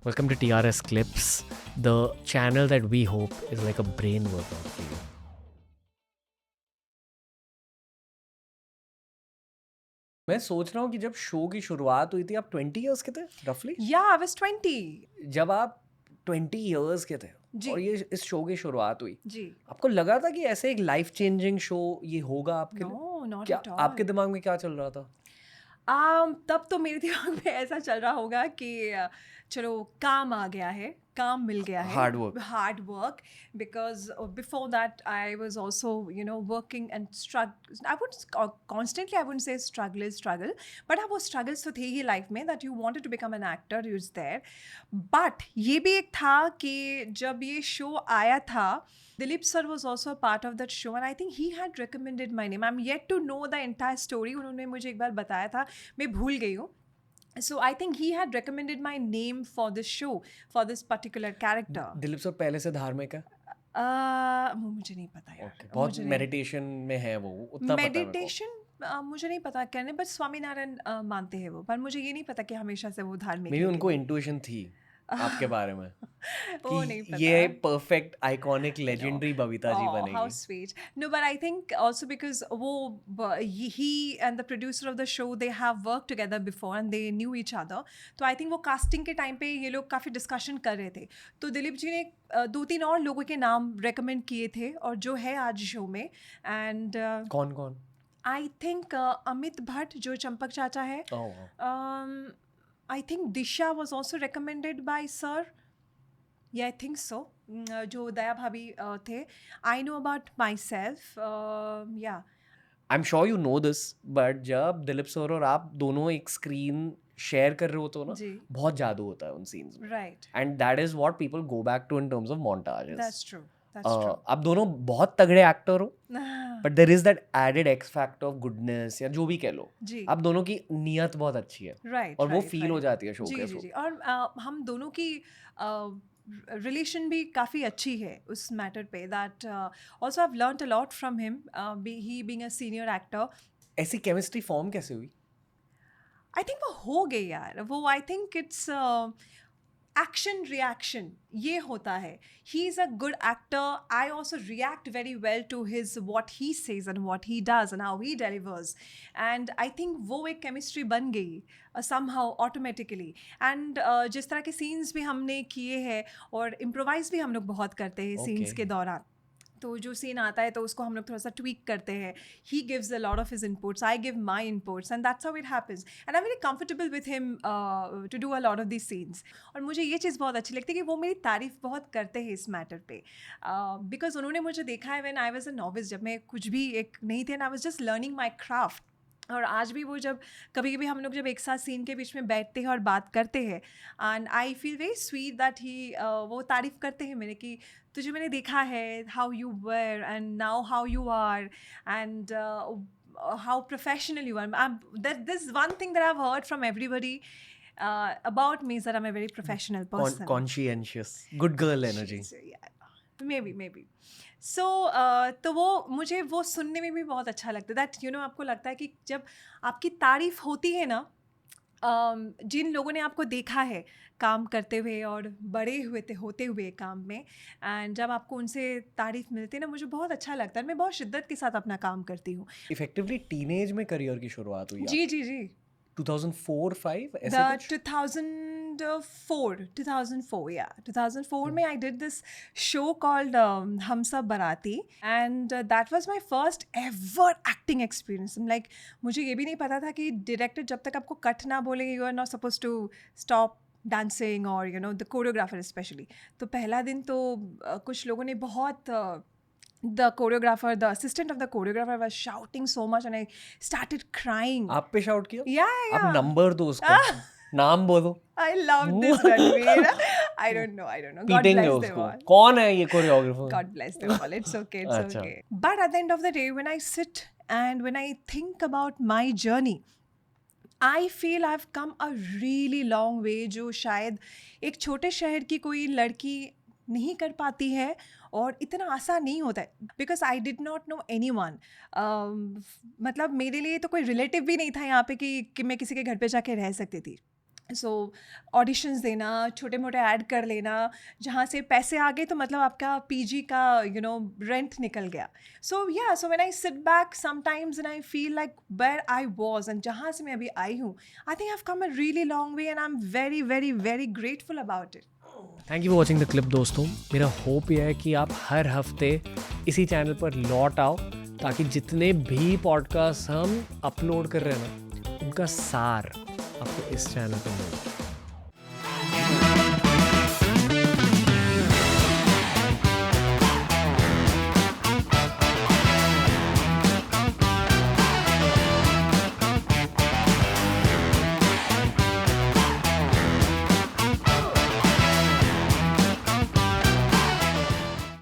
Welcome to TRS Clips, the channel that we hope is like a brain workout for you. मैं सोच रहा हूँ कि जब शो की शुरुआत हुई थी आप 20 इयर्स के थे रफली Yeah, I was 20. जब आप 20 इयर्स के थे जी। और ये इस शो की शुरुआत हुई जी। आपको लगा था कि ऐसे एक लाइफ चेंजिंग शो ये होगा आपके लिए No, not क्या at all. आपके दिमाग में क्या चल रहा था तब तो मेरे दिमाग में ऐसा चल रहा होगा कि चलो काम आ गया है, काम मिल गया है, Hard work. Hard work, because before that I was also working and struggle. I would constantly, I would say struggle, but हाँ, वो स्ट्रगल्स तो थे ही लाइफ में, that you wanted to become an actor, use there. But ये भी एक था कि जब ये शो आया था, Dilip sir was also a part of that show and I think he had recommended my name. I'm yet to know the entire story. उन्होंने मुझे एक बार बताया था, मैं भूल गई हूँ. So I think he had recommended my name for this show, for this particular character. Dilip sir पहले से धार्मिक है वो मुझे नहीं पता यार. Okay, बहुत मेडिटेशन में है वो उतना पता है मेरे को मेडिटेशन मुझे नहीं पता करने, बस स्वामीनारायण मानते हैं वो, पर मुझे ये नहीं पता कि हमेशा से वो धार्मिक मेबी है. उनको इंट्यूशन थी आपके बारे में वो नहीं कि पता. ये perfect iconic legendary Babita ji Oh, how बनेगी sweet. No, but I think also because he and the producer of the show, they have worked together before and they knew each other. तो I think वो casting के time पे ये लोग काफ़ी discussion कर रहे थे. तो दिलीप जी ने 2-3 और लोगों के नाम रेकमेंड किए थे और जो है आज शो में. एंड कौन कौन आई थिंक अमित भट्ट जो चंपक चाचा है. I think Disha was also recommended by sir. Yeah, I think so. जो दया भाभी थे. I know about myself. Yeah. I am sure you know this but जब दिलीप सर और आप दोनों एक स्क्रीन शेयर कर रहे होते हो ना जी. बहुत जादू होता है उन सीन्स में Right. And that is what people go back to in terms of montages That's true. That's true. आप दोनों बहुत तगड़े एक्टर हो but there is that added X factor of goodness या जो भी कह लो जी. आप दोनों की नियत बहुत अच्छी है Right. और वो right, फील right. हो जाती है शो जी के जी थ्रू जी. और हम दोनों की रिलेशन भी काफ़ी अच्छी है उस मैटर पे. That also I learn a lot from him, he being a senior actor. ऐसी केमिस्ट्री फॉर्म कैसे हुई आई थिंक वो हो गई यार. वो I think it's action reaction ये होता है. He is a good actor. I also react very well to his what he says and what he does and how he delivers. And I think वो एक chemistry बन गई somehow automatically. And जिस तरह के सीन्स भी हमने किए हैं और इम्प्रोवाइज भी हम लोग बहुत करते हैं सीन्स Okay. के दौरान. तो जो सीन आता है तो उसको हम लोग थोड़ा सा ट्वीक करते हैं. He gives a lot of his inputs, I give my inputs and that's how it happens. And I am very comfortable with him to do a lot of this scenes. और मुझे ये चीज़ बहुत अच्छी लगती है कि वो मेरी तारीफ़ बहुत करते हैं इस मैटर पे, बिकॉज उन्होंने मुझे देखा है when I was a novice, जब मैं कुछ भी एक नहीं थी and I was just learning my craft. और आज भी वो जब कभी कभी हम लोग जब एक साथ सीन के बीच में बैठते हैं और बात करते हैं, and I feel very sweet that he वो तारीफ़ करते हैं मेरे कि तुझे मैंने देखा है, how you were and now how you are, and how professional you are. This is one thing that I've heard from everybody about me, is that I'm a very professional person. Conscientious good girl energy maybe. So तो वो मुझे वो सुनने में भी बहुत अच्छा लगता है. दैट आपको लगता है कि जब आपकी तारीफ होती है ना, जिन लोगों ने आपको देखा है काम करते हुए और बड़े हुए थे होते हुए काम में, एंड जब आपको उनसे तारीफ मिलती है ना, मुझे बहुत अच्छा लगता है. मैं बहुत शिद्दत के साथ अपना काम करती हूँ. इफेक्टिवली टीनेज में करियर की शुरुआत हुई जी जी जी. 2004-5 ऐसे The कुछ 2004, yeah. 2004 में I did this show called हम सब बाराती, and that was my first ever acting experience. I'm like, मुझे ये भी नहीं पता था कि डायरेक्टर जब तक आपको कट ना बोले, you are not supposed to stop dancing, or the choreographer especially. तो पहला दिन तो कुछ लोगों ने बहुत the choreographer, the assistant of the choreographer was shouting so much and I started crying. आप पे शाउट किया Yeah. आप नंबर दो उसका नाम बोलो I love this Ranveer. I don't know. God पीटेंगे bless them उसको all. कौन है ये choreographer God bless them all. It's okay. It's अच्छा. okay. But at the end of the day, when I sit and when I think about my journey, I feel I've come a really long way, जो शायद एक छोटे शहर की कोई लड़की नहीं कर पाती है, और इतना आसान नहीं होता है. Because I did not know any one. मतलब मेरे लिए तो कोई रिलेटिव भी नहीं था यहाँ पे कि मैं किसी के घर पे जाके रह सकती थी. सो ऑडिशंस देना, छोटे मोटे ऐड कर लेना, जहाँ से पैसे आ गए तो मतलब आपका पीजी का रेंट निकल गया. So when I sit back sometimes and I feel like where I was and जहाँ से मैं अभी आई हूँ, I think I have come a really long way and I am very very very grateful about it. Thank you for watching the clip दोस्तों. मेरा hope यह है कि आप हर हफ्ते इसी चैनल पर लौट आओ ताकि जितने भी पॉडकास्ट हम अपलोड कर रहे हैं ना, उनका सार आपको इस चैनल पर मिले.